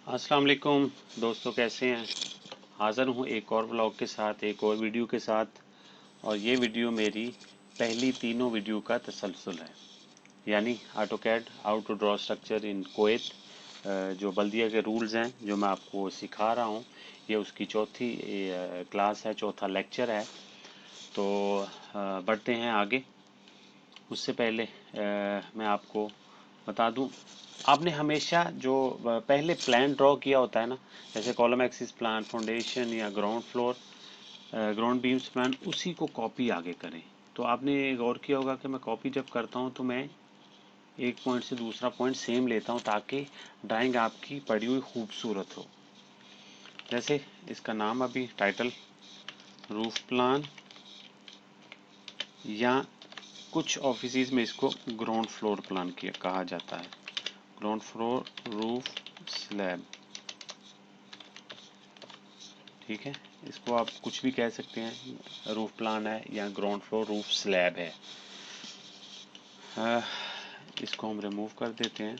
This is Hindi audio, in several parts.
अस्सलाम वालेकुम दोस्तों, कैसे हैं। हाज़िर हूँ एक और ब्लॉग के साथ, एक और वीडियो के साथ। और ये वीडियो मेरी पहली तीनों वीडियो का तसलसल है, यानी AutoCAD how to draw structure in Quetta. जो बल्दिया के रूल्स हैं जो मैं आपको सिखा रहा हूँ, ये उसकी चौथी क्लास है, चौथा लेक्चर है। तो बढ़ते हैं आगे। उससे पहले मैं आपको बता दूं, आपने हमेशा जो पहले प्लान ड्रॉ किया होता है ना, जैसे कॉलम एक्सिस प्लान, फाउंडेशन या ground floor, ground beams plan, उसी को कॉपी आगे करें। तो आपने गौर किया होगा कि मैं कॉपी जब करता हूँ तो मैं एक पॉइंट से दूसरा पॉइंट सेम लेता हूँ, ताकि ड्राइंग आपकी पड़ी हुई खूबसूरत हो। जैसे इसका नाम अभी टाइटल रूफ प्लान, या कुछ ऑफिसेज में इसको ग्राउंड फ्लोर प्लान किया कहा जाता है। ग्राउंड फ्लोर रूफ स्लैब, ठीक है। इसको आप कुछ भी कह सकते हैं, रूफ प्लान है या ग्राउंड फ्लोर रूफ स्लैब है। इसको हम रिमूव कर देते हैं।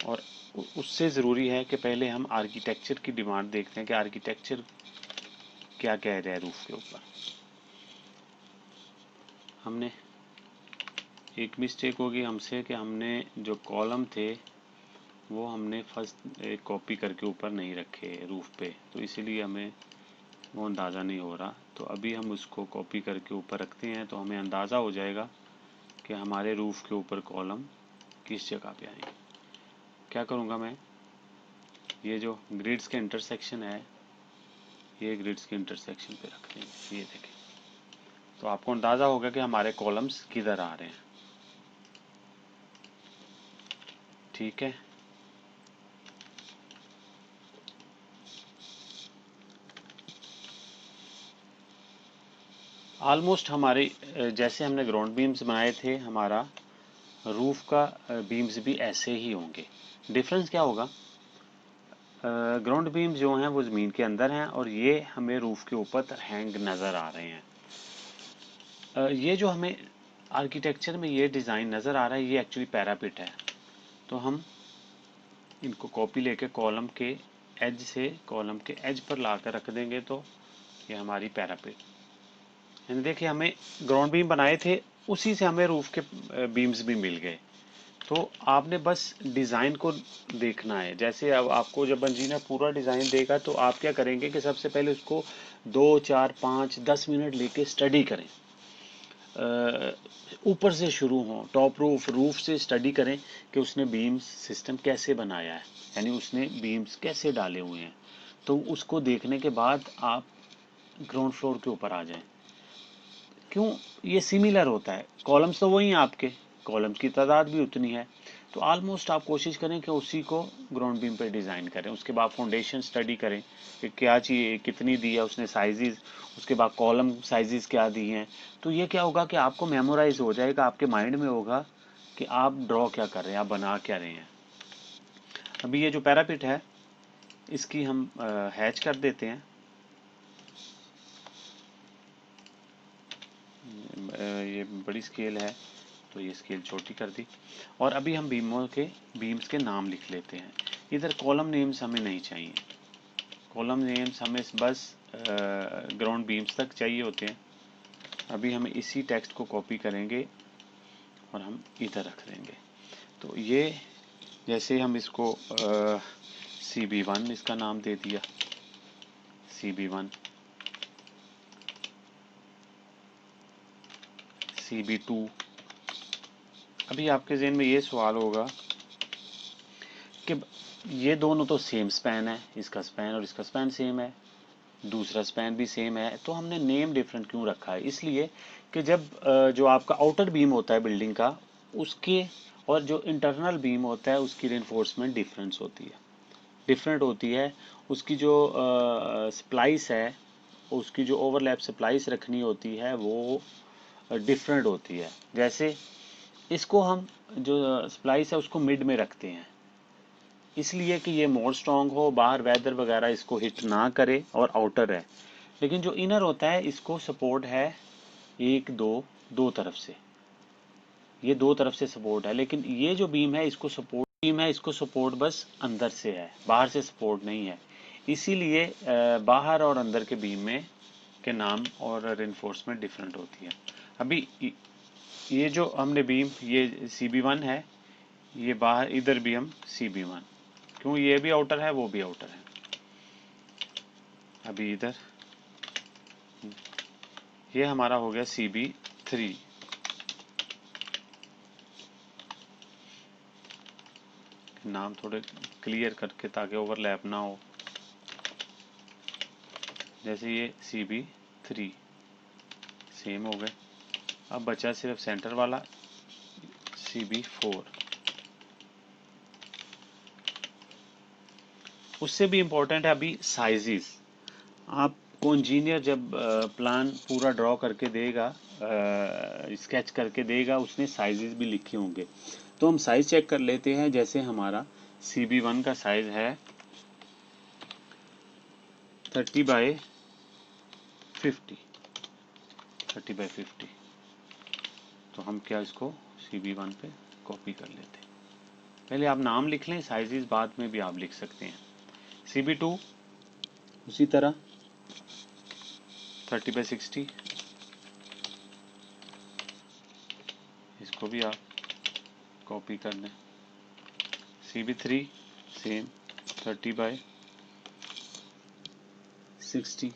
और उससे ज़रूरी है कि पहले हम आर्किटेक्चर की डिमांड देखते हैं कि आर्किटेक्चर क्या कह रहा है रूफ के ऊपर। हमने एक मिस्टेक होगी हमसे कि हमने जो कॉलम थे वो हमने फर्स्ट एक कॉपी करके ऊपर नहीं रखे रूफ पे, तो इसीलिए हमें वो अंदाज़ा नहीं हो रहा। तो अभी हम उसको कॉपी करके ऊपर रखते हैं, तो हमें अंदाज़ा हो जाएगा कि हमारे रूफ के ऊपर कॉलम किस जगह पे आएंगे। क्या करूँगा मैं, ये जो ग्रिड्स के इंटरसेक्शन है, ये ग्रिड्स के इंटरसेक्शन पे रख देंगे। ये देखें, तो आपको अंदाज़ा होगा कि हमारे कॉलम्स किधर आ रहे हैं। ठीक है, ऑलमोस्ट हमारे जैसे हमने ग्राउंड बीम्स बनाए थे, हमारा रूफ का बीम्स भी ऐसे ही होंगे। डिफरेंस क्या होगा, ग्राउंड बीम्स जो हैं वो ज़मीन के अंदर हैं और ये हमें रूफ के ऊपर हैंग नज़र आ रहे हैं। ये जो हमें आर्किटेक्चर में ये डिज़ाइन नज़र आ रहा है, ये एक्चुअली पैरापिट है। तो हम इनको कॉपी लेके कॉलम के एज से कॉलम के एज पर ला कर रख देंगे, तो ये हमारी पैरापिट। यानी देखिए, हमें ग्राउंड बीम बनाए थे, उसी से हमें रूफ के बीम्स भी मिल गए। तो आपने बस डिज़ाइन को देखना है। जैसे अब आपको जब इंजीनियर पूरा डिज़ाइन देगा, तो आप क्या करेंगे कि सबसे पहले उसको 2 4 5 10 मिनट लेके स्टडी करें। ऊपर से शुरू हो, टॉप रूफ से स्टडी करें कि उसने बीम्स सिस्टम कैसे बनाया है, यानी उसने बीम्स कैसे डाले हुए हैं। तो उसको देखने के बाद आप ग्राउंड फ्लोर के ऊपर आ जाएं। क्यों, ये सिमिलर होता है, कॉलम्स तो वही हैं आपके, कॉलम्स की तादाद भी उतनी है। तो ऑलमोस्ट आप कोशिश करें कि उसी को ग्राउंड बीम पे डिज़ाइन करें। उसके बाद फाउंडेशन स्टडी करें कि क्या चाहिए, कितनी दी है उसने साइजेस, उसके बाद कॉलम साइजेस क्या दी हैं। तो ये क्या होगा कि आपको मेमोराइज हो जाएगा, आपके माइंड में होगा कि आप ड्रॉ क्या कर रहे हैं, आप बना क्या रहे हैं। अभी ये जो पैरापिट है, इसकी हम हैच कर देते हैं। ये बड़ी स्केल है तो ये स्केल छोटी कर दी। और अभी हम बीम्स के नाम लिख लेते हैं। इधर कॉलम नेम्स हमें नहीं चाहिए, कॉलम नेम्स हमें बस ग्राउंड बीम्स तक चाहिए होते हैं। अभी हम इसी टेक्स्ट को कॉपी करेंगे और हम इधर रख देंगे। तो ये जैसे हम इसको CB1 इसका नाम दे दिया, CB1, CB2। अभी आपके जहन में ये सवाल होगा कि ये दोनों तो सेम स्पैन है, इसका स्पैन और इसका स्पैन सेम है, दूसरा स्पैन भी सेम है, तो हमने नेम डिफरेंट क्यों रखा है। इसलिए कि जब जो आपका आउटर बीम होता है बिल्डिंग का, उसके और जो इंटरनल बीम होता है उसकी रेनफोर्समेंट डिफरेंट होती है। उसकी जो स्प्लाइस है, उसकी जो ओवरलैप स्प्लाइस रखनी होती है, वो डिफरेंट होती है। जैसे इसको हम जो स्प्लाइस है उसको मिड में रखते हैं, इसलिए कि ये मोर स्ट्रांग हो, बाहर वेदर वगैरह इसको हिट ना करे, और आउटर है। लेकिन जो इनर होता है इसको सपोर्ट है एक दो दो तरफ से, ये दो तरफ से सपोर्ट है। लेकिन ये जो बीम है इसको सपोर्ट बीम है इसको सपोर्ट बस अंदर से है, बाहर से सपोर्ट नहीं है। इसीलिए बाहर और अंदर के बीम में के नाम और रेनफोर्समेंट डिफरेंट होती है। अभी ये जो हमने बीम, ये CB1 है, ये बाहर इधर भी हम CB1, क्यों ये भी आउटर है वो भी आउटर है। अभी इधर ये हमारा हो गया CB3। नाम थोड़े क्लियर करके ताकि ओवरलैप ना हो। जैसे ये CB3 सेम हो गए। अब बचा सिर्फ सेंटर वाला CB4। उससे भी इम्पोर्टेंट है अभी साइजेस। आपको इंजीनियर जब प्लान पूरा ड्रॉ करके देगा, स्केच करके देगा, उसने साइजेस भी लिखे होंगे। तो हम साइज चेक कर लेते हैं। जैसे हमारा CB1 का साइज है 30/50। 30/50। तो हम क्या इसको CB1 पे कॉपी कर लेते हैं। पहले आप नाम लिख लें, साइजेस बाद में भी आप लिख सकते हैं। CB2 उसी तरह 30/60, इसको भी आप कॉपी कर लें। CB3 same 30/60।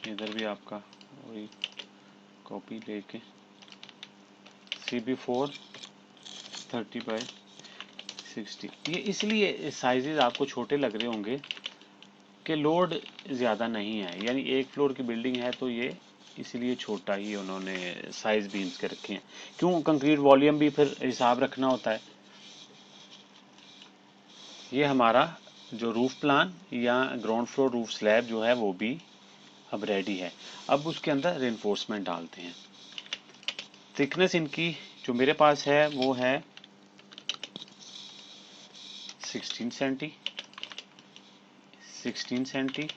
इधर भी आपका वही कॉपी लेके CB4 30/60। ये इसलिए साइजेस आपको छोटे लग रहे होंगे कि लोड ज़्यादा नहीं है, यानी एक फ्लोर की बिल्डिंग है तो ये इसलिए छोटा ही उन्होंने साइज बीम्स के रखे हैं। क्यों, कंक्रीट वॉल्यूम भी फिर हिसाब रखना होता है। ये हमारा जो रूफ प्लान या ग्राउंड फ्लोर रूफ स्लैब जो है वो भी अब रेडी है। अब उसके अंदर रेनफोर्समेंट डालते हैं। थिकनेस इनकी जो मेरे पास है वो है 16 सेंटी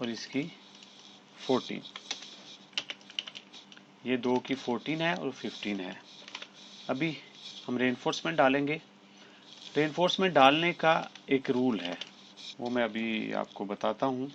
और इसकी 14। ये दो की 14 है और 15 है। अभी हम रेनफोर्समेंट डालेंगे। रेनफोर्समेंट डालने का एक रूल है, वो मैं अभी आपको बताता हूँ।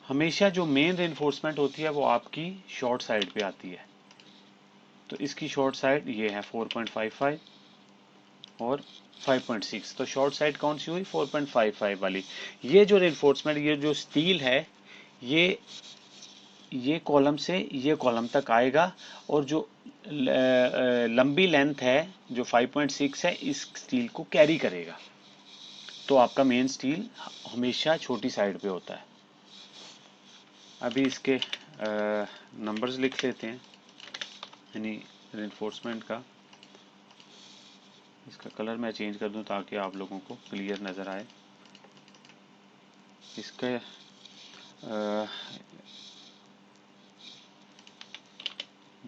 हमेशा जो मेन रेनफोर्समेंट होती है वो आपकी शॉर्ट साइड पे आती है। तो इसकी शॉर्ट साइड ये है 4.55 और 5.6। तो शॉर्ट साइड कौन सी हुई, 4.55 वाली। ये जो रेनफोर्समेंट, ये जो स्टील है, ये कॉलम से ये कॉलम तक आएगा और जो लंबी लेंथ है जो 5.6 है, इस स्टील को कैरी करेगा। तो आपका मेन स्टील हमेशा छोटी साइड पे होता है। अभी इसके नंबर्स लिख लेते हैं, यानी रेनफोर्समेंट का। इसका कलर मैं चेंज कर दूं ताकि आप लोगों को क्लियर नज़र आए। इसके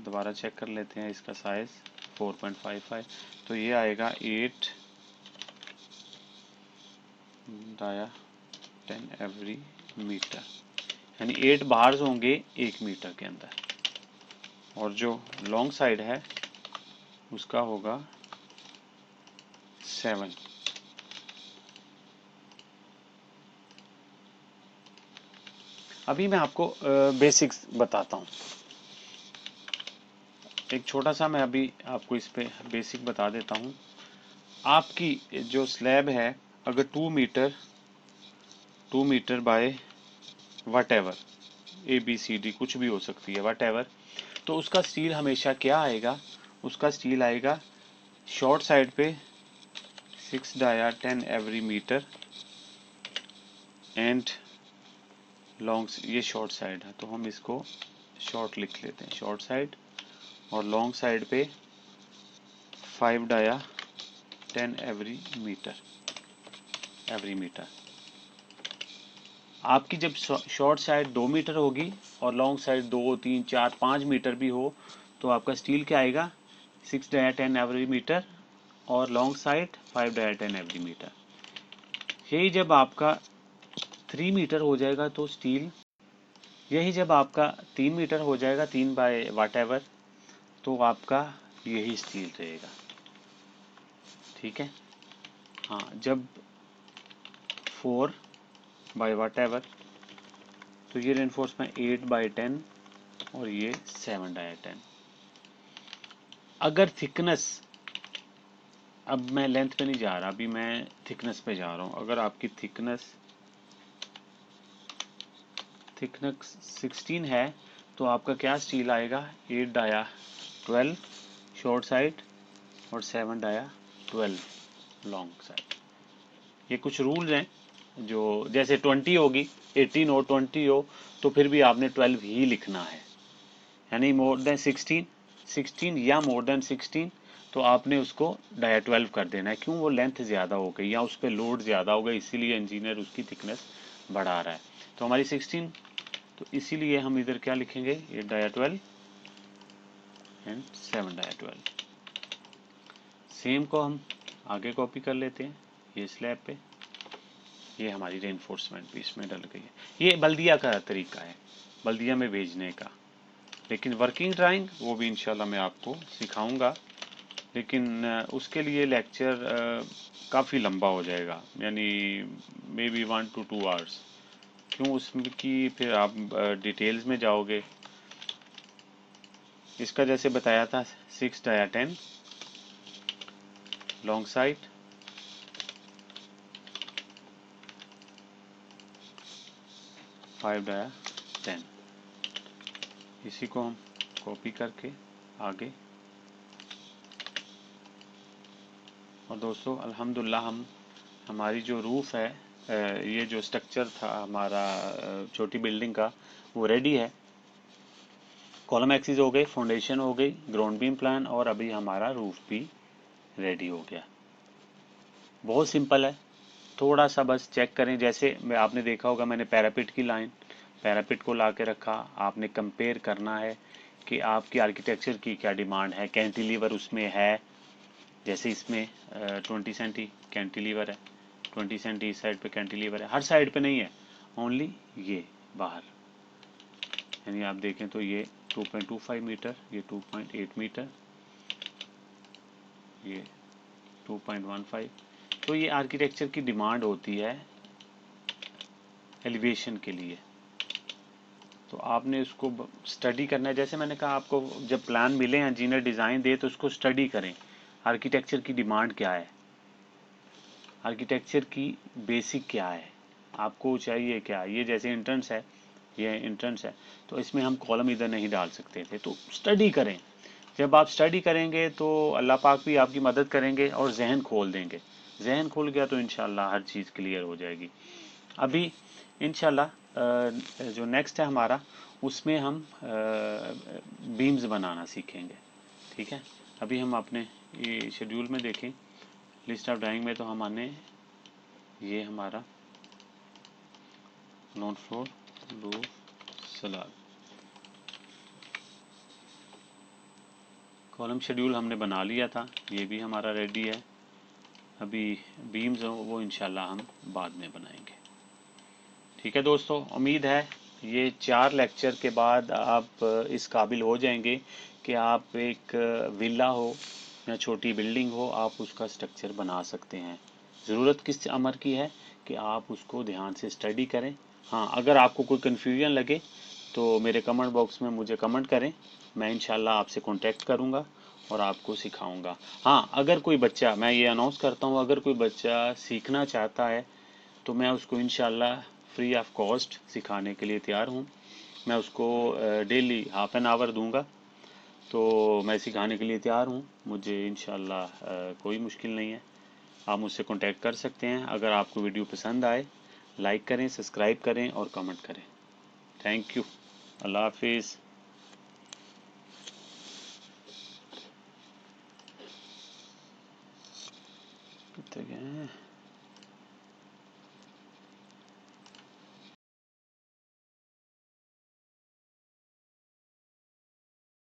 दोबारा चेक कर लेते हैं। इसका साइज 4.55, तो ये आएगा 8 डाया 10 एवरी मीटर, यानी 8 बार्स होंगे 1 मीटर के अंदर। और जो लॉन्ग साइड है उसका होगा 7। अभी मैं आपको बेसिक्स बताता हूँ। एक छोटा सा मैं अभी आपको इस पे बेसिक बता देता हूँ। आपकी जो स्लैब है, अगर 2 metre by whatever, ABCD कुछ भी हो सकती है, वट एवर, तो उसका स्टील हमेशा क्या आएगा, उसका स्टील आएगा शॉर्ट साइड पे 6 dia 10 every metre and long, ये शॉर्ट साइड है तो हम इसको शॉर्ट लिख लेते हैं, शॉर्ट साइड। और लॉन्ग साइड पे 5 डाया 10 एवरी मीटर। आपकी जब शॉर्ट साइड 2 मीटर होगी और लॉन्ग साइड 2, 3, 4, 5 मीटर भी हो, तो आपका स्टील क्या आएगा, 6 डाया 10 एवरी मीटर और long side 5 dia 10 every metre. यही जब आपका 3 मीटर हो जाएगा तो स्टील यही जब आपका 3 मीटर हो जाएगा, 3 बाय वाट एवर, तो आपका यही स्टील रहेगा। ठीक है। हाँ, जब 4 बाय वाट एवर, तो ये रेनफोर्समेंट 8 बाय 10 और ये 7 बाय 10। अगर थिकनेस, अब मैं लेंथ पे नहीं जा रहा, अभी मैं थिकनेस पे जा रहा हूँ। अगर आपकी थिकनेस 16 है तो आपका क्या स्टील आएगा, 8 डाया 12 शॉर्ट साइड और 7 डाया 12 लॉन्ग साइड। ये कुछ रूल्स हैं, जो जैसे 20 होगी, 18 हो, 20 हो, तो फिर भी आपने 12 ही लिखना है। यानी मोर देन 16 या मोर देन 16, तो आपने उसको डाया 12 कर देना है। क्यों, वो लेंथ ज़्यादा हो गई या उस पर लोड ज़्यादा होगा, इसीलिए इंजीनियर उसकी थिकनेस बढ़ा रहा है। तो हमारी 16, तो इसीलिए हम इधर क्या लिखेंगे, 8 डाया 12 एंड 7 डाया 12। सेम को हम आगे कॉपी कर लेते हैं, ये स्लैब पे। ये हमारी रेनफोर्समेंट भी इसमें डल गई है। ये बल्दिया का तरीका है, बल्दिया में भेजने का। लेकिन वर्किंग ड्राइंग वो भी इंशाल्लाह मैं आपको सिखाऊंगा, लेकिन उसके लिए लेक्चर काफ़ी लंबा हो जाएगा, यानी मे बी 1 to 2 आवर्स। क्यों, उसमें की फिर आप डिटेल्स में जाओगे। इसका जैसे बताया था 6 डाया 10 लॉन्ग साइड, 5 डाया 10। इसी को हम कॉपी करके आगे। और दोस्तों अल्हम्दुलिल्लाह हमारी जो रूफ़ है, ये जो स्ट्रक्चर था हमारा छोटी बिल्डिंग का, वो रेडी है। कॉलम एक्सिस हो गई, फाउंडेशन हो गई, ग्राउंड बीम प्लान, और अभी हमारा रूफ भी रेडी हो गया। बहुत सिंपल है, थोड़ा सा बस चेक करें। जैसे मैं, आपने देखा होगा मैंने पैरापिट की लाइन, पैरापिट को ला के रखा। आपने कंपेयर करना है कि आपकी आर्किटेक्चर की क्या डिमांड है। कैंटिलीवर उसमें है, जैसे इसमें 20 सेंटी कैंटिलीवर है, 20 सेंटी इस साइड पे कैंटिलीवर है, हर साइड पे नहीं है, ओनली ये बाहर। यानी आप देखें तो ये 2.25 मीटर, ये 2.8 मीटर, ये 2.15। तो ये आर्किटेक्चर की डिमांड होती है एलिवेशन के लिए। तो आपने उसको स्टडी करना है। जैसे मैंने कहा आपको, जब प्लान मिले, इंजीनियर डिज़ाइन दे, तो उसको स्टडी करें, आर्किटेक्चर की डिमांड क्या है, आर्किटेक्चर की बेसिक क्या है, आपको चाहिए क्या। ये जैसे इंट्रेंस है, ये इंट्रेंस है, तो इसमें हम कॉलम इधर नहीं डाल सकते थे। तो स्टडी करें। जब आप स्टडी करेंगे तो अल्लाह पाक भी आपकी मदद करेंगे और जहन खोल देंगे। जहन खुल गया तो इंशाल्लाह हर चीज़ क्लियर हो जाएगी। अभी इंशाल्लाह जो नेक्स्ट है हमारा, उसमें हम बीम्स बनाना सीखेंगे। ठीक है। अभी हम अपने ये शेड्यूल में देखें, लिस्ट ऑफ ड्राइंग में, तो हमने ये हमारा ground floor, roof, slab, column schedule हमने बना लिया था, ये भी हमारा रेडी है। अभी बीम्स वो इंशाल्लाह हम बाद में बनाएंगे। ठीक है दोस्तों, उम्मीद है ये 4 लेक्चर के बाद आप इस काबिल हो जाएंगे कि आप एक विला हो या छोटी बिल्डिंग हो, आप उसका स्ट्रक्चर बना सकते हैं। ज़रूरत किस अमर की है कि आप उसको ध्यान से स्टडी करें। हाँ, अगर आपको कोई कन्फ्यूजन लगे तो मेरे कमेंट बॉक्स में मुझे कमेंट करें, मैं इंशाल्लाह आपसे कांटेक्ट करूँगा और आपको सिखाऊंगा। हाँ, अगर कोई बच्चा, मैं ये अनाउंस करता हूँ, अगर कोई बच्चा सीखना चाहता है तो मैं उसको इंशाल्लाह फ्री ऑफ कॉस्ट सिखाने के लिए तैयार हूँ। मैं उसको डेली हाफ एन आवर दूंगा, तो मैं सिखाने के लिए तैयार हूँ। मुझे इंशाल्लाह कोई मुश्किल नहीं है। आप मुझसे कांटेक्ट कर सकते हैं। अगर आपको वीडियो पसंद आए, लाइक करें, सब्सक्राइब करें और कमेंट करें। Thank you. अल्लाह हाफिज़। कितने गए हैं?